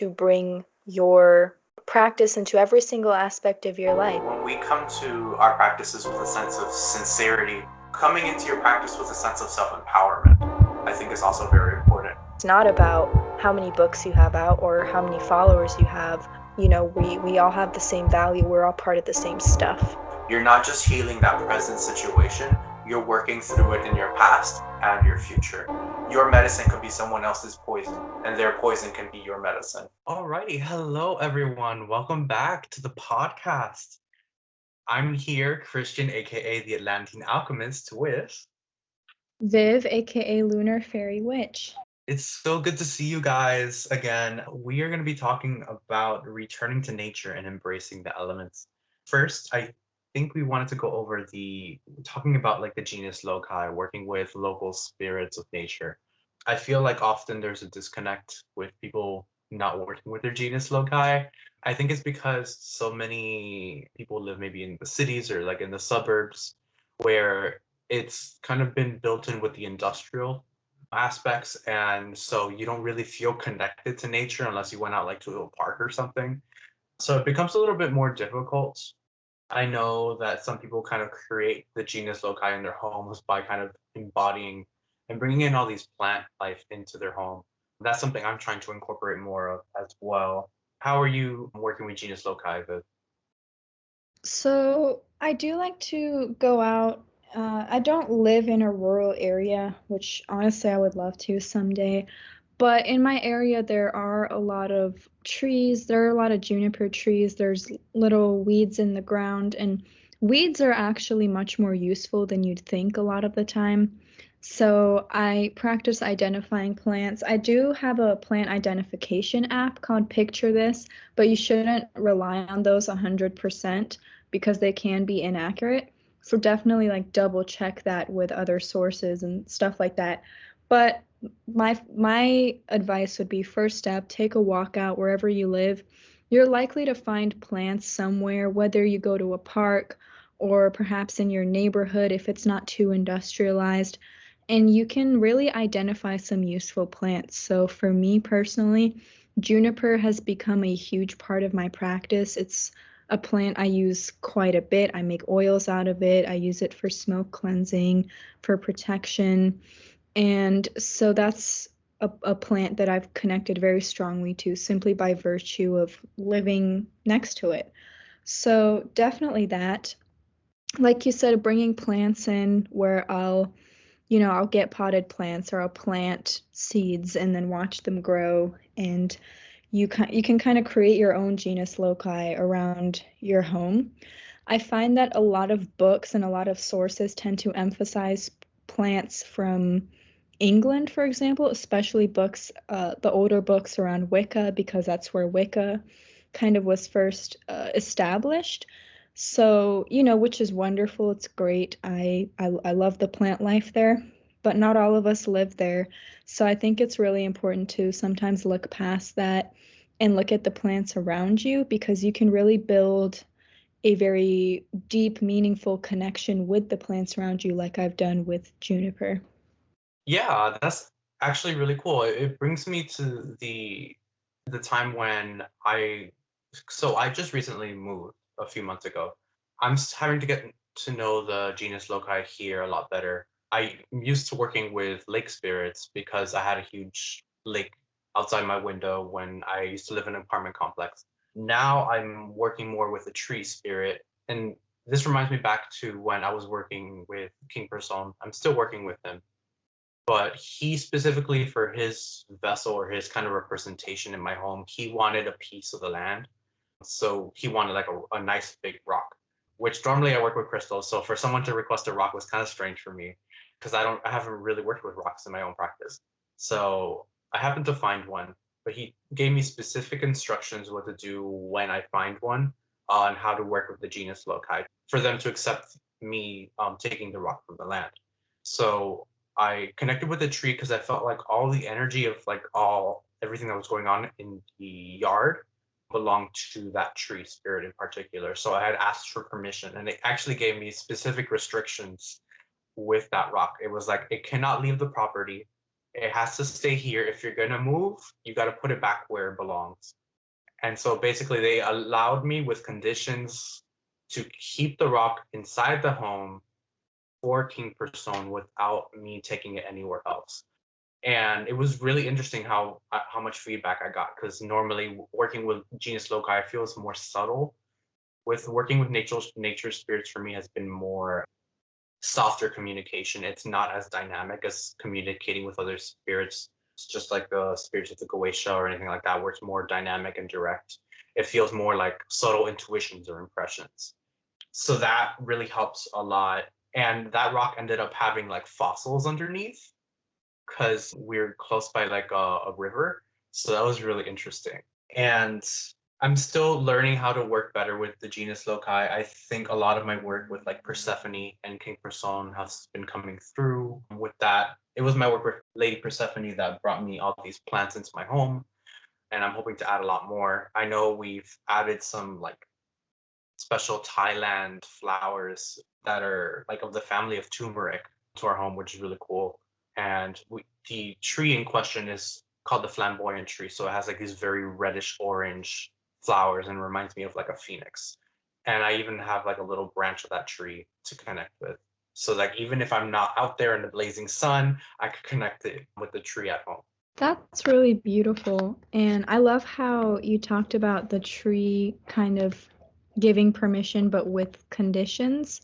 to bring your practice into every single aspect of your life. When we come to our practices with a sense of sincerity, coming into your practice with a sense of self-empowerment, I think is also very important. It's not about how many books you have out or how many followers you have. We all have the same value. We're all part of the same stuff. You're not just healing that present situation, you're working through it in your past and your future. Your medicine could be someone else's poison, and their poison can be your medicine. Alrighty, hello everyone. Welcome back to the podcast. I'm here, Christian, aka the Atlantean Alchemist, with Viv, aka Lunar Faery Witch. It's so good to see you guys again. We are going to be talking about returning to nature and embracing the elements. First, I think we wanted to go over talking about like the genus loci, working with local spirits of nature. I feel like often there's a disconnect with people not working with their genus loci. I think it's because so many people live maybe in the cities or like in the suburbs where it's kind of been built in with the industrial aspects, and so you don't really feel connected to nature unless you went out like to a park or something. So it becomes a little bit more difficult. I know that some people kind of create the genus loci in their homes by kind of embodying and bringing in all these plant life into their home. That's something I'm trying to incorporate more of as well. How are you working with genus loci, Viv? So I do like to go out. I don't live in a rural area, which honestly I would love to someday. But in my area, there are a lot of trees. There are a lot of juniper trees. There's little weeds in the ground, and weeds are actually much more useful than you'd think a lot of the time. So I practice identifying plants. I do have a plant identification app called Picture This, but you shouldn't rely on those 100% because they can be inaccurate. So definitely like double check that with other sources and stuff like that. But my advice would be first step, take a walk out wherever you live. You're likely to find plants somewhere, whether you go to a park or perhaps in your neighborhood if it's not too industrialized. And you can really identify some useful plants. So for me personally, juniper has become a huge part of my practice. It's a plant I use quite a bit. I make oils out of it. I use it for smoke cleansing, for protection. And so that's a plant that I've connected very strongly to simply by virtue of living next to it. So definitely that. Like you said, bringing plants in where I'll get potted plants or I'll plant seeds and then watch them grow. And you can kind of create your own genus loci around your home. I find that a lot of books and a lot of sources tend to emphasize plants from England, for example, especially books, the older books around Wicca, because that's where Wicca kind of was first established. So, which is wonderful. It's great. I love the plant life there, but not all of us live there. So I think it's really important to sometimes look past that and look at the plants around you because you can really build a very deep, meaningful connection with the plants around you, like I've done with juniper. Yeah, that's actually really cool. It brings me to the time when I just recently moved a few months ago. Having to get to know the genus loci here a lot better. I'm used to working with lake spirits because I had a huge lake outside my window when I used to live in an apartment complex. Now I'm working more with a tree spirit, and this reminds me back to when I was working with King Person. I'm still working with him, but he specifically for his vessel or his kind of representation in my home, he wanted a piece of the land. So he wanted like a nice big rock, which normally I work with crystals. So for someone to request a rock was kind of strange for me because I haven't really worked with rocks in my own practice. So I happened to find one, but he gave me specific instructions what to do when I find one on how to work with the genus loci for them to accept me taking the rock from the land. So I connected with the tree because I felt like all the energy of like all everything that was going on in the yard belonged to that tree spirit in particular. So I had asked for permission, and it actually gave me specific restrictions with that rock. It was like it cannot leave the property. It has to stay here. If you're gonna move, you got to put it back where it belongs. And so basically, they allowed me with conditions to keep the rock inside the home for King Person without me taking it anywhere else. And it was really interesting how much feedback I got, because normally working with Genius Loci, I feel is more subtle. With working with nature spirits for me has been more softer communication. It's not as dynamic as communicating with other spirits. It's just like the spirits of the Goetia or anything like that, where it's more dynamic and direct. It feels more like subtle intuitions or impressions. So that really helps a lot. And that rock ended up having like fossils underneath because we're close by like a river. So that was really interesting. And I'm still learning how to work better with the genus loci. I think a lot of my work with like Persephone and King Person has been coming through with that. It was my work with Lady Persephone that brought me all these plants into my home, and I'm hoping to add a lot more. I know we've added some like special Thailand flowers that are like of the family of turmeric to our home, which is really cool. And the tree in question is called the flamboyant tree. So it has like these very reddish orange flowers and reminds me of like a phoenix. And I even have like a little branch of that tree to connect with. So like even if I'm not out there in the blazing sun, I could connect it with the tree at home. That's really beautiful. And I love how you talked about the tree kind of giving permission, but with conditions,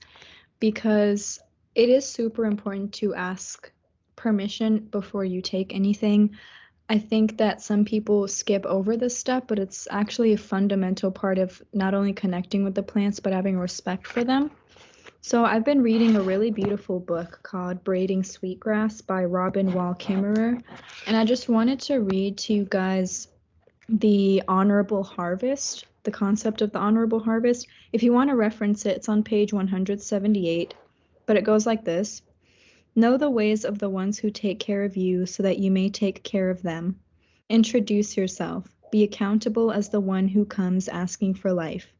because it is super important to ask permission before you take anything. I think that some people skip over this step, but it's actually a fundamental part of not only connecting with the plants, but having respect for them. So I've been reading a really beautiful book called Braiding Sweetgrass by Robin Wall Kimmerer, and I just wanted to read to you guys the honorable harvest, the concept of the honorable harvest. If you want to reference it, it's on page 178, but it goes like this. Know the ways of the ones who take care of you so that you may take care of them. Introduce yourself. Be accountable as the one who comes asking for life.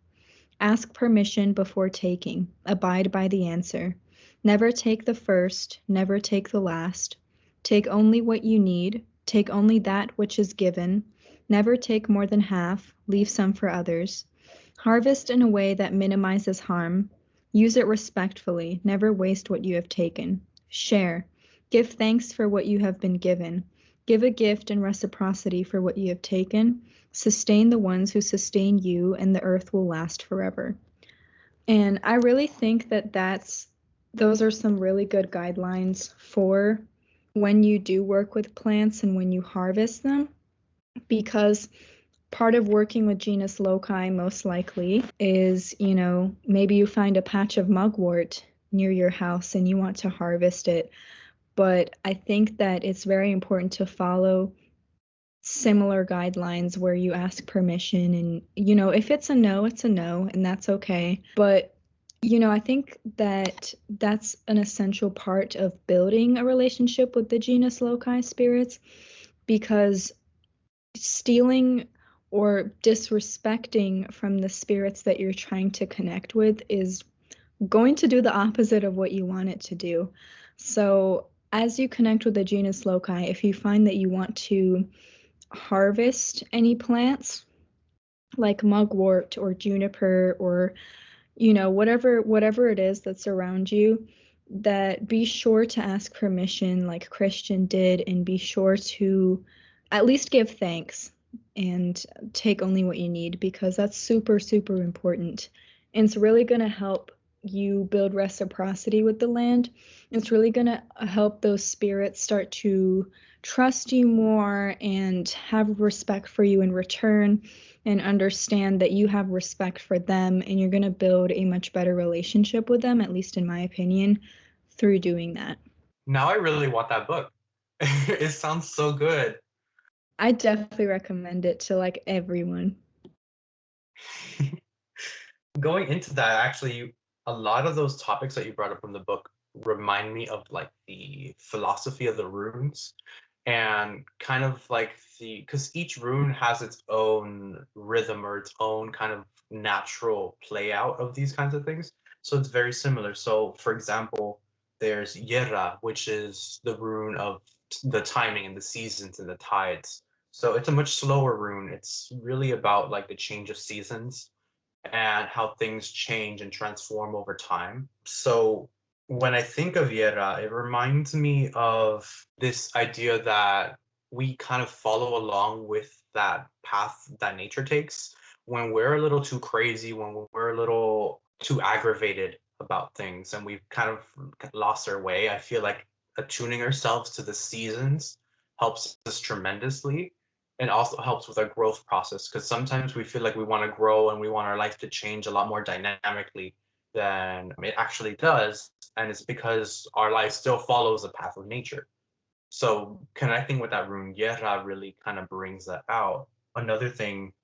Ask permission before taking. Abide by the answer. Never take the first, never take the last. Take only what you need. Take only that which is given. Never take more than half. Leave some for others. Harvest in a way that minimizes harm. Use it respectfully. Never waste what you have taken. Share. Give thanks for what you have been given. Give a gift in reciprocity for what you have taken. Sustain the ones who sustain you, and the earth will last forever. And I really think that those are some really good guidelines for when you do work with plants and when you harvest them, because part of working with genus loci most likely is, maybe you find a patch of mugwort near your house and you want to harvest it. But I think that it's very important to follow similar guidelines where you ask permission, and if it's a no, it's a no, and that's okay. But I think that that's an essential part of building a relationship with the genus loci spirits, because stealing or disrespecting from the spirits that you're trying to connect with is going to do the opposite of what you want it to do. So as you connect with the genus loci, if you find that you want to harvest any plants like mugwort or juniper or whatever it is that's around you, that be sure to ask permission like Christian did, and be sure to at least give thanks and take only what you need, because that's super, super important. And it's really going to help you build reciprocity with the land. It's really going to help those spirits start to trust you more and have respect for you in return, and understand that you have respect for them, and you're going to build a much better relationship with them, at least in my opinion, through doing that. Now I really want that book. It sounds so good. I definitely recommend it to like everyone. Going into that, actually, a lot of those topics that you brought up from the book remind me of like the philosophy of the runes, and kind of like because each rune has its own rhythm or its own kind of natural play out of these kinds of things. So it's very similar. So for example, there's Yerra, which is the rune of the timing and the seasons and the tides. So it's a much slower rune. It's really about like the change of seasons and how things change and transform over time. So when I think of Yera, it reminds me of this idea that we kind of follow along with that path that nature takes. When we're a little too crazy, when we're a little too aggravated about things and we've kind of lost our way, I feel like attuning ourselves to the seasons helps us tremendously and also helps with our growth process because sometimes we feel like we want to grow and we want our life to change a lot more dynamically than it actually does. And it's because our life still follows the path of nature. So connecting with that rune Yera really kind of brings that out. Another thing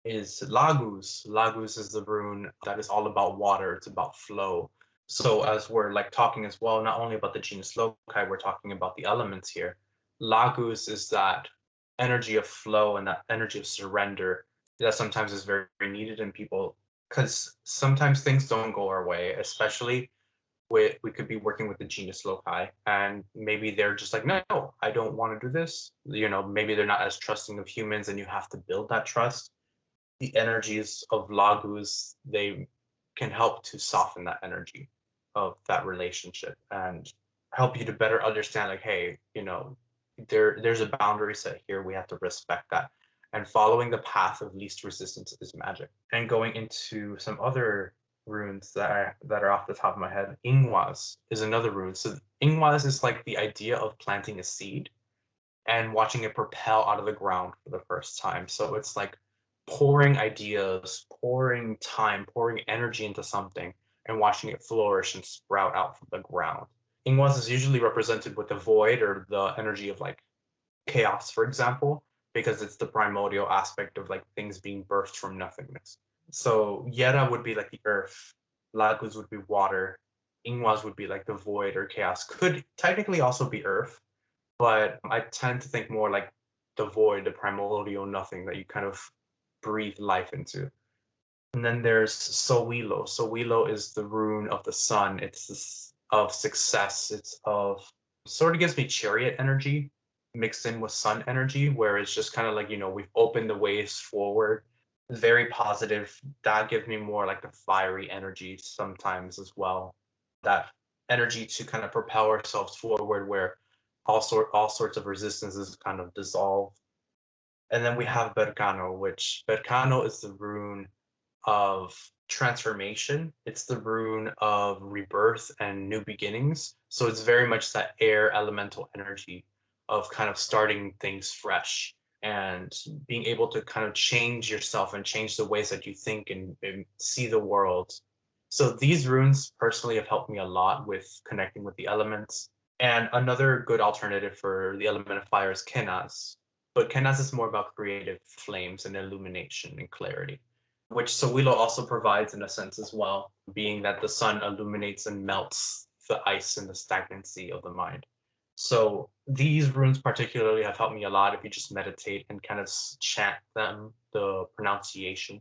is Lagus. Lagus is the rune that is all about water. It's about flow. So as we're like talking as well, not only about the genus Loci, we're talking about the elements here. Lagus is that energy of flow and that energy of surrender that sometimes is very, very needed in people because sometimes things don't go our way, especially we could be working with the genus Loci and maybe they're just like, no, I don't want to do this. You know, maybe they're not as trusting of humans and you have to build that trust. The energies of Lagus, they can help to soften that energy of that relationship and help you to better understand like, hey, you know, there's a boundary set here. We have to respect that. And following the path of least resistance is magic. And going into some other runes that are off the top of my head, Ingwas is another rune. So Ingwas is like the idea of planting a seed and watching it propel out of the ground for the first time. So it's like pouring ideas, pouring time, pouring energy into something and watching it flourish and sprout out from the ground. Ingwas is usually represented with the void or the energy of like chaos, for example, because it's the primordial aspect of like things being birthed from nothingness. So Yera would be like the earth, Lagus would be water, Ingwas would be like the void or chaos. Could technically also be earth, but I tend to think more like the void, the primordial nothing that you kind of breathe life into. And then there's Sowilo. Sowilo is the rune of the sun. It's this, of success. It's of sort of gives me chariot energy mixed in with sun energy, where it's just kind of like, you know, we've opened the ways forward. Very positive. That gives me more like the fiery energy sometimes as well. That energy to kind of propel ourselves forward where all sorts of resistances kind of dissolve. And then we have Berkano, which Berkano is the rune of transformation. It's the rune of rebirth and new beginnings. So it's very much that air elemental energy of kind of starting things fresh and being able to kind of change yourself and change the ways that you think and see the world. So these runes personally have helped me a lot with connecting with the elements. And another good alternative for the element of fire is Kenaz. But Kenaz is more about creative flames and illumination and clarity, which Sowilo also provides in a sense as well, being that the sun illuminates and melts the ice and the stagnancy of the mind. So these runes particularly have helped me a lot if you just meditate and kind of chant them, the pronunciation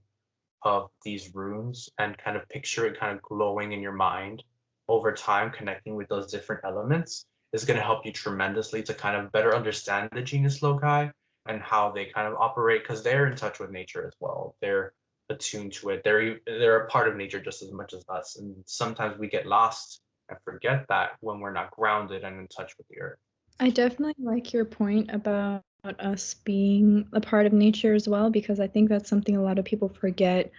of these runes, and kind of picture it kind of glowing in your mind over time, connecting with those different elements is going to help you tremendously to kind of better understand the genus Loci and how they kind of operate because they're in touch with nature as well. They're attuned to it. They're a part of nature just as much as us. And sometimes we get lost and forget that when we're not grounded and in touch with the earth. I definitely like your point about us being a part of nature as well, because I think that's something a lot of people forget,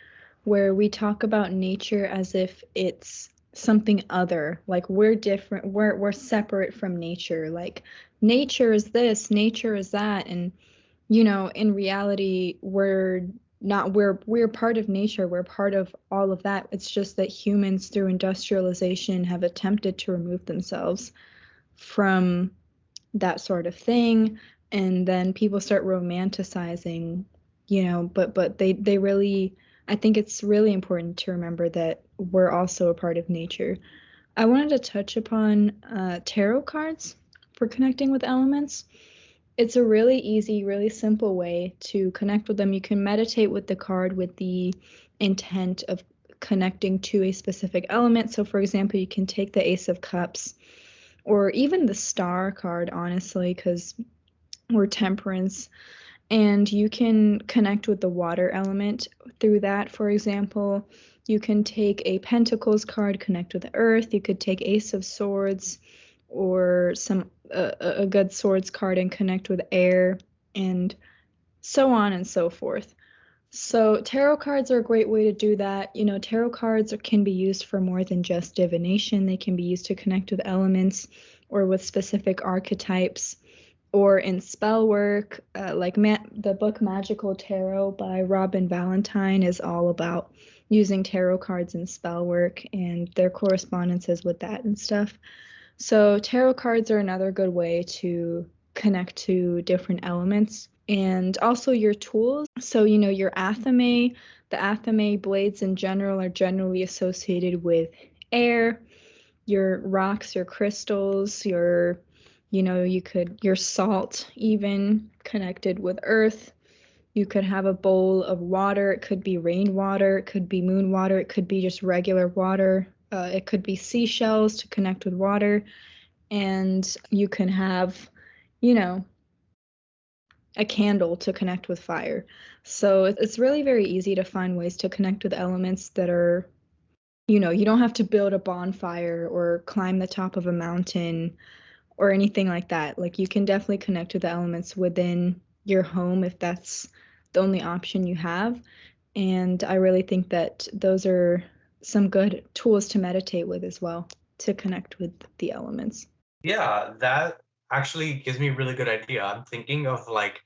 where we talk about nature as if it's something other, like we're different, we're separate from nature, like nature is this, nature is that, and you know, in reality, we're not, we're part of nature, we're part of all of that. It's just that humans through industrialization have attempted to remove themselves from that sort of thing, and then people start romanticizing, you know, but they really, I think it's really important to remember that we're also a part of nature. I wanted to touch upon tarot cards for connecting with elements. It's a really easy, really simple way to connect with them. You can meditate with the card with the intent of connecting to a specific element. So for example, you can take the Ace of Cups or even the star card, honestly, because we're temperance. And you can connect with the water element through that. For example, you can take a Pentacles card, connect with the earth. You could take Ace of Swords or a good swords card and connect with air, and so on and so forth. So tarot cards are a great way to do that. You know, tarot cards can be used for more than just divination. They can be used to connect with elements or with specific archetypes, or in spell work. The book Magical Tarot by Robin Valentine is all about using tarot cards in spell work and their correspondences with that and stuff. So tarot cards are another good way to connect to different elements. And also your tools. So, you know, your athame, the athame blades in general are generally associated with air. Your rocks, your crystals, your salt even connected with earth. You could have a bowl of water. It could be rainwater, it could be moon water, it could be just regular water. It could be seashells to connect with water. And you can have, you know, a candle to connect with fire. So it's really very easy to find ways to connect with elements that are, you know, you don't have to build a bonfire or climb the top of a mountain or anything like that. Like, you can definitely connect with the elements within your home if that's the only option you have. And I really think that those are some good tools to meditate with as well, to connect with the elements. Yeah, that actually gives me a really good idea. I'm thinking of like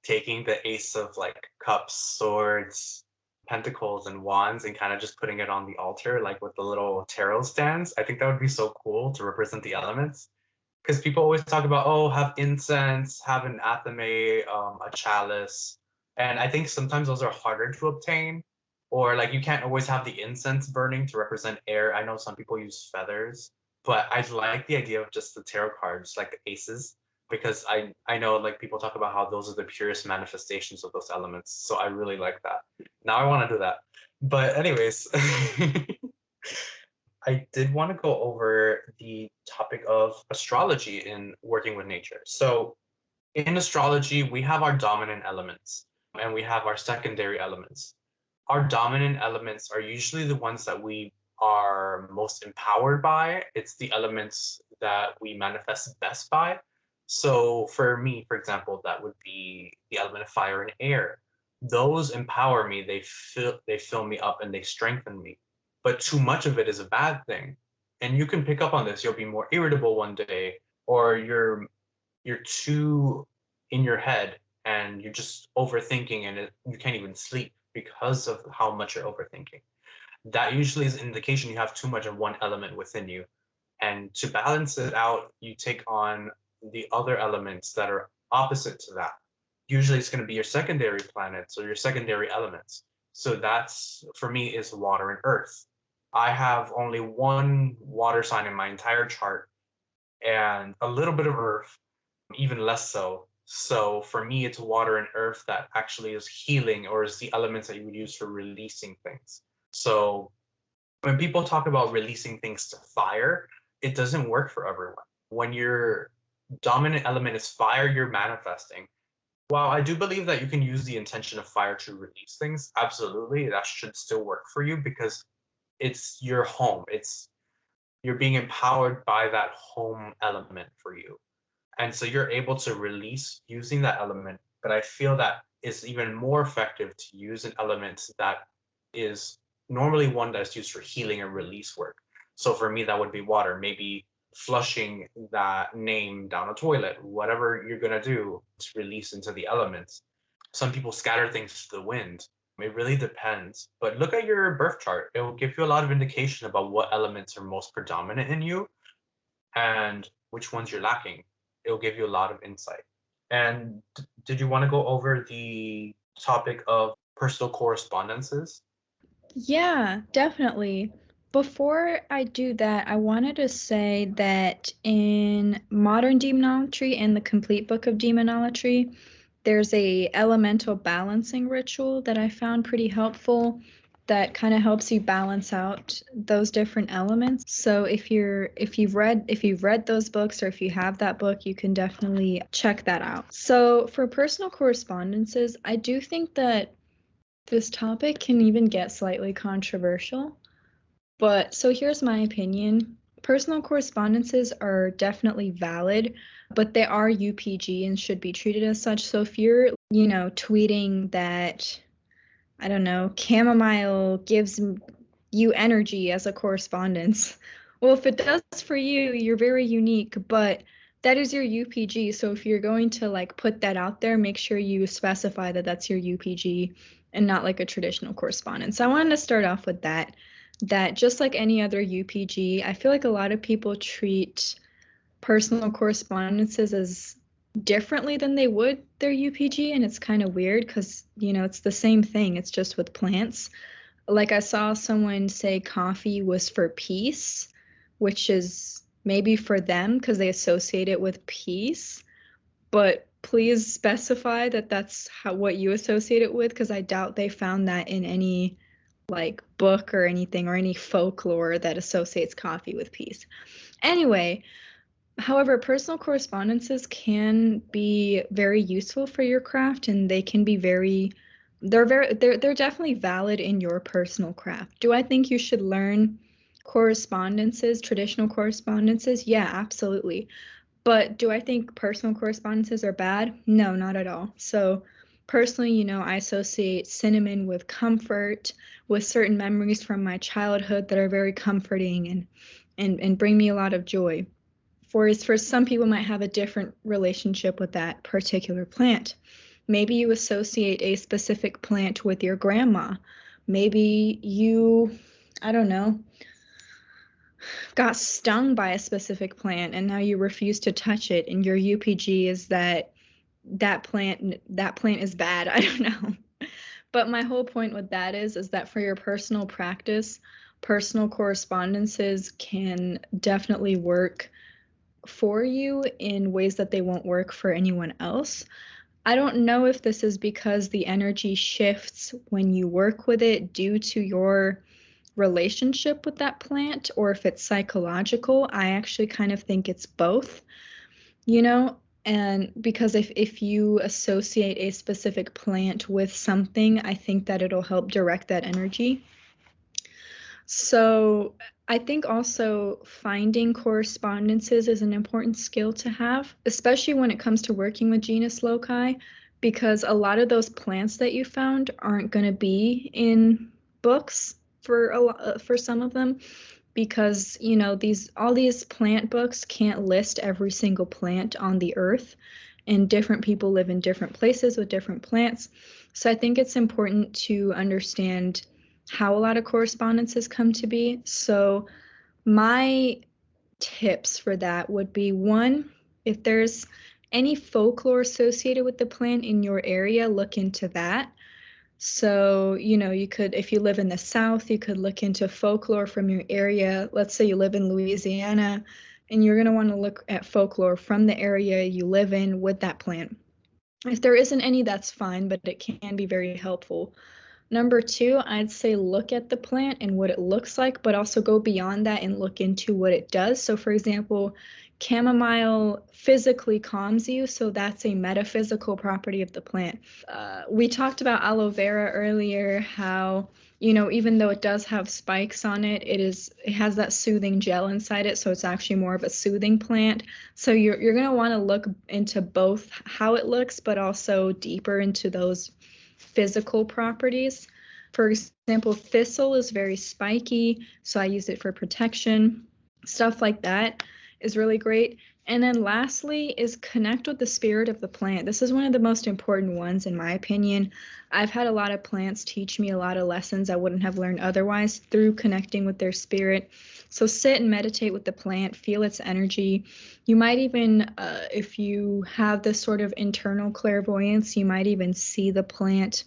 taking the ace of like cups, swords, pentacles, and wands and kind of just putting it on the altar, like with the little tarot stands. I think that would be so cool to represent the elements. Because people always talk about, oh, have incense, have an athame, a chalice. And I think sometimes those are harder to obtain. Or like you can't always have the incense burning to represent air. I know some people use feathers, but I like the idea of just the tarot cards, like the aces, because I know like people talk about how those are the purest manifestations of those elements. So I really like that. Now I want to do that. But anyways, I did want to go over the topic of astrology in working with nature. So, in astrology, we have our dominant elements and we have our secondary elements. Our dominant elements are usually the ones that we are most empowered by. It's the elements that we manifest best by. So, for me, for example, that would be the element of fire and air. Those empower me, they fill me up and they strengthen me, but too much of it is a bad thing. And you can pick up on this. You'll be more irritable one day, or you're too in your head and you're just overthinking and you can't even sleep because of how much you're overthinking. That usually is an indication you have too much of one element within you. And to balance it out, you take on the other elements that are opposite to that. Usually it's going to be your secondary planets or your secondary elements. So that's, for me, is water and earth. I have only one water sign in my entire chart and a little bit of earth, even less so. So for me, it's water and earth that actually is healing, or is the elements that you would use for releasing things. So when people talk about releasing things to fire, it doesn't work for everyone. When your dominant element is fire, you're manifesting. While I do believe that you can use the intention of fire to release things, absolutely, that should still work for you because it's your home. You're being empowered by that home element for you. And so you're able to release using that element. But I feel that it's even more effective to use an element that is normally one that's used for healing and release work. So for me, that would be water, maybe flushing that name down a toilet, whatever you're going to do to release into the elements. Some people scatter things to the wind. It really depends. But look at your birth chart. It will give you a lot of indication about what elements are most predominant in you and which ones you're lacking. It'll give you a lot of insight. And did you want to go over the topic of personal correspondences? Yeah, definitely. Before I do that, I wanted to say that in modern demonology and the complete book of demonology, there's a elemental balancing ritual that I found pretty helpful. that kind of helps you balance out those different elements. So if you've read those books, or if you have that book, you can definitely check that out. So for personal correspondences, I do think that this topic can even get slightly controversial. But so here's my opinion. Personal correspondences are definitely valid, but they are UPG and should be treated as such. So if you're, tweeting that, I don't know, chamomile gives you energy as a correspondence. Well, if it does for you, you're very unique, but that is your UPG. So if you're going to like put that out there, make sure you specify that that's your UPG and not like a traditional correspondence. So I wanted to start off with that just like any other UPG, I feel like a lot of people treat personal correspondences as differently than they would their UPG, and it's kind of weird because, it's the same thing. It's just with plants. Like I saw someone say coffee was for peace, which is maybe for them because they associate it with peace, but please specify that that's what you associate it with, because I doubt they found that in any like book or anything, or any folklore that associates coffee with peace. Anyway, however, personal correspondences can be very useful for your craft, and they can be they're definitely valid in your personal craft. Do I think you should learn correspondences, traditional correspondences? Yeah, absolutely. But do I think personal correspondences are bad? No, not at all. So personally, I associate cinnamon with comfort, with certain memories from my childhood that are very comforting and bring me a lot of joy. For some people might have a different relationship with that particular plant. Maybe you associate a specific plant with your grandma. Maybe you, I don't know, got stung by a specific plant and now you refuse to touch it, and your UPG is that plant is bad. I don't know. But my whole point with that is that for your personal practice, personal correspondences can definitely work for you in ways that they won't work for anyone else. I don't know if this is because the energy shifts when you work with it due to your relationship with that plant, or if it's psychological. I actually kind of think it's both, and because if you associate a specific plant with something, I think that it'll help direct that energy. So I think also finding correspondences is an important skill to have, especially when it comes to working with Genius Loci, because a lot of those plants that you found aren't going to be in books for some of them, because all these plant books can't list every single plant on the earth, and different people live in different places with different plants. So I think it's important to understand how a lot of correspondences come to be. So my tips for that would be, one, if there's any folklore associated with the plant in your area, look into that. So, you could, if you live in the South, you could look into folklore from your area. Let's say you live in Louisiana, and you're going to want to look at folklore from the area you live in with that plant. If there isn't any, that's fine, but it can be very helpful. Number two, I'd say look at the plant and what it looks like, but also go beyond that and look into what it does. So for example, chamomile physically calms you, so that's a metaphysical property of the plant. We talked about aloe vera earlier, how, even though it does have spikes on it, it has that soothing gel inside it, so it's actually more of a soothing plant. So you're going to want to look into both how it looks, but also deeper into those physical properties. For example, thistle is very spiky, so I use it for protection. Stuff like that is really great. And then lastly is connect with the spirit of the plant. This is one of the most important ones in my opinion. I've had a lot of plants teach me a lot of lessons I wouldn't have learned otherwise through connecting with their spirit. So sit and meditate with the plant, feel its energy. You might even, if you have this sort of internal clairvoyance, you might even see the plant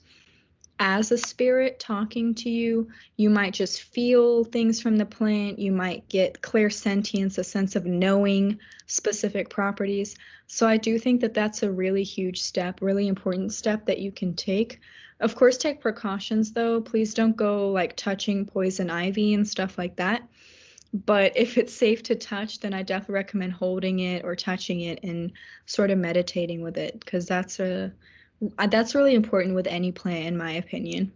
as a spirit talking to you. You might just feel things from the plant. You might get clairsentience, a sense of knowing specific properties. So I do think that that's a really huge step, really important step that you can take, Of course, take precautions though. Please don't go like touching poison ivy and stuff like that. But if it's safe to touch, then I definitely recommend holding it or touching it and sort of meditating with it, because that's really important with any plant, in my opinion.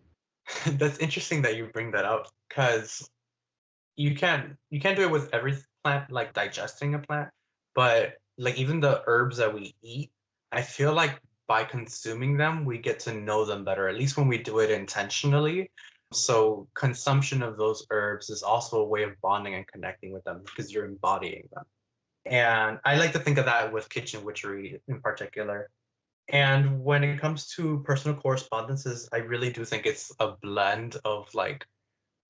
That's interesting that you bring that up because you can't do it with every plant, like digesting a plant, but like even the herbs that we eat, I feel like by consuming them, we get to know them better, at least when we do it intentionally. So consumption of those herbs is also a way of bonding and connecting with them because you're embodying them. And I like to think of that with kitchen witchery in particular. And when it comes to personal correspondences, I really do think it's a blend of like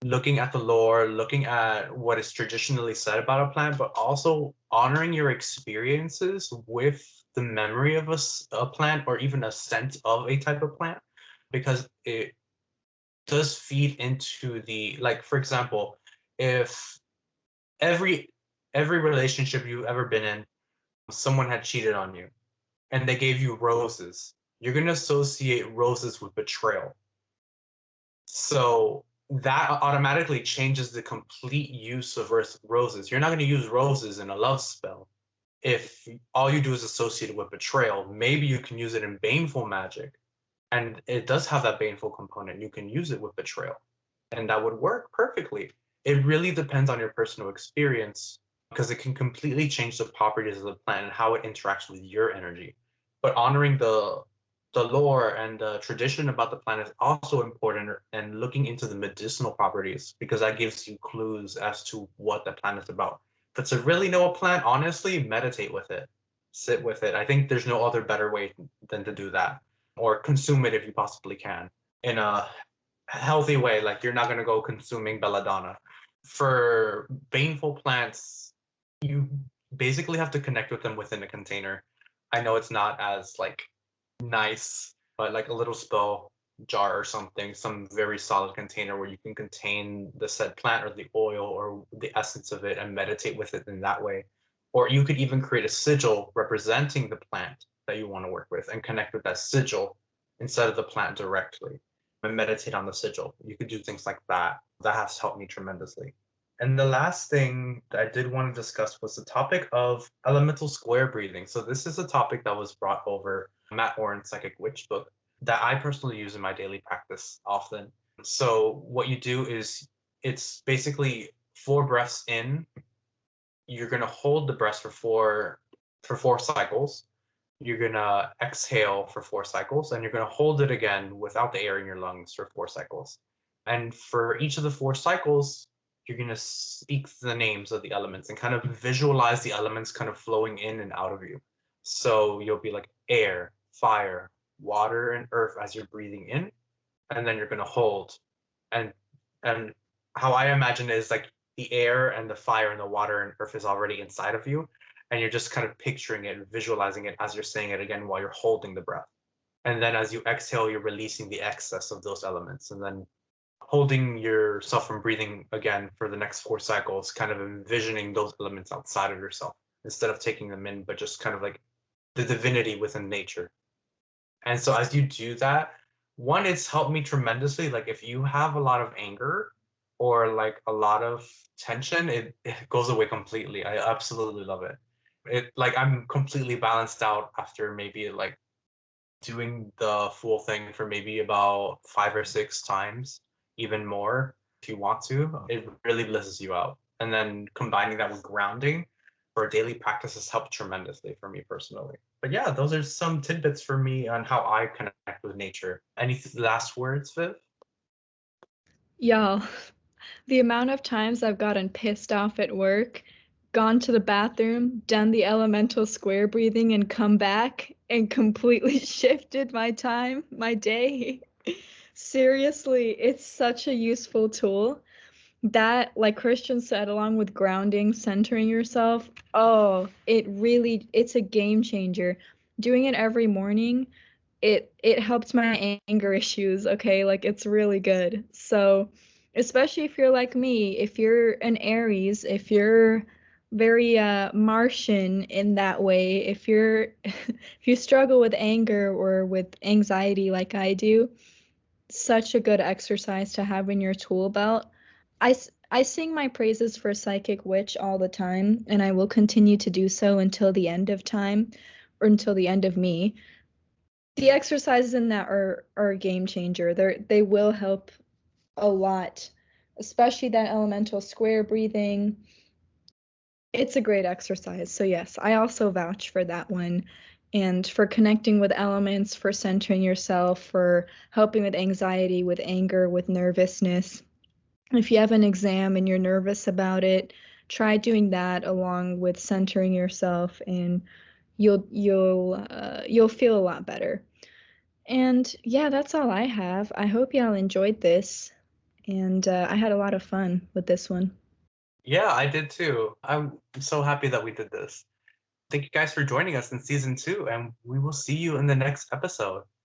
looking at the lore, looking at what is traditionally said about a plant, but also honoring your experiences with the memory of a plant or even a scent of a type of plant, because it does feed into the, like, for example, if every every relationship you've ever been in, someone had cheated on you and they gave you roses, you're going to associate roses with betrayal. So that automatically changes the complete use of roses. You're not going to use roses in a love spell. If all you do is associate it with betrayal, maybe you can use it in baneful magic. And it does have that baneful component. You can use it with betrayal. And that would work perfectly. It really depends on your personal experience because it can completely change the properties of the plant and how it interacts with your energy. But honoring the lore and the tradition about the plant is also important, and looking into the medicinal properties because that gives you clues as to what the plant is about. But to really know a plant, honestly, meditate with it, sit with it. I think there's no other better way than to do that, or consume it if you possibly can in a healthy way. Like you're not going to go consuming belladonna. For baneful plants, you basically have to connect with them within a container. I know it's not as like nice, but like a little spell jar or something, some very solid container where you can contain the said plant or the oil or the essence of it and meditate with it in that way. Or you could even create a sigil representing the plant that you want to work with and connect with that sigil instead of the plant directly and meditate on the sigil. You could do things like that. That has helped me tremendously. And the last thing that I did want to discuss was the topic of elemental square breathing. So this is a topic that was brought over Matt Oren's Psychic Witch book that I personally use in my daily practice often. So what you do is it's basically 4 breaths in. You're gonna hold the breath for four cycles. You're gonna exhale for 4 cycles, and you're gonna hold it again without the air in your lungs for 4 cycles. And for each of the 4 cycles, you're going to speak the names of the elements and kind of visualize the elements kind of flowing in and out of you. So you'll be like air, fire, water, and earth as you're breathing in, and then you're going to hold. And how I imagine it is like the air and the fire and the water and earth is already inside of you, and you're just kind of picturing it, visualizing it as you're saying it again while you're holding the breath. And then as you exhale, you're releasing the excess of those elements, and then holding yourself from breathing again for the next 4 cycles, kind of envisioning those elements outside of yourself instead of taking them in, but just kind of like the divinity within nature. And so as you do that, one, it's helped me tremendously. Like if you have a lot of anger or like a lot of tension, it goes away completely. I absolutely love it. It like I'm completely balanced out after maybe like doing the full thing for maybe about 5 or 6 times, even more if you want to. It really blesses you out. And then combining that with grounding for daily practice has helped tremendously for me personally. But yeah, those are some tidbits for me on how I connect with nature. Any last words, Viv? Y'all, the amount of times I've gotten pissed off at work, gone to the bathroom, done the elemental square breathing, and come back and completely shifted my time, my day. Seriously, it's such a useful tool that, like Christian said, along with grounding, centering yourself, oh, it's a game changer. Doing it every morning, it helps my anger issues, okay? Like it's really good. So, especially if you're like me, if you're an Aries, if you're very Martian in that way, if you're if you struggle with anger or with anxiety like I do, such a good exercise to have in your tool belt. I sing my praises for Psychic Witch all the time, and I will continue to do so until the end of time, or until the end of me. The exercises in that are a game changer. They will help a lot, especially that elemental square breathing. It's a great exercise. So yes, I also vouch for that one. And for connecting with elements, for centering yourself, for helping with anxiety, with anger, with nervousness. If you have an exam and you're nervous about it, try doing that along with centering yourself, and you'll feel a lot better. And yeah, that's all I have. I hope y'all enjoyed this, and I had a lot of fun with this one. Yeah, I did too. I'm so happy that we did this. Thank you guys for joining us in season 2, and we will see you in the next episode.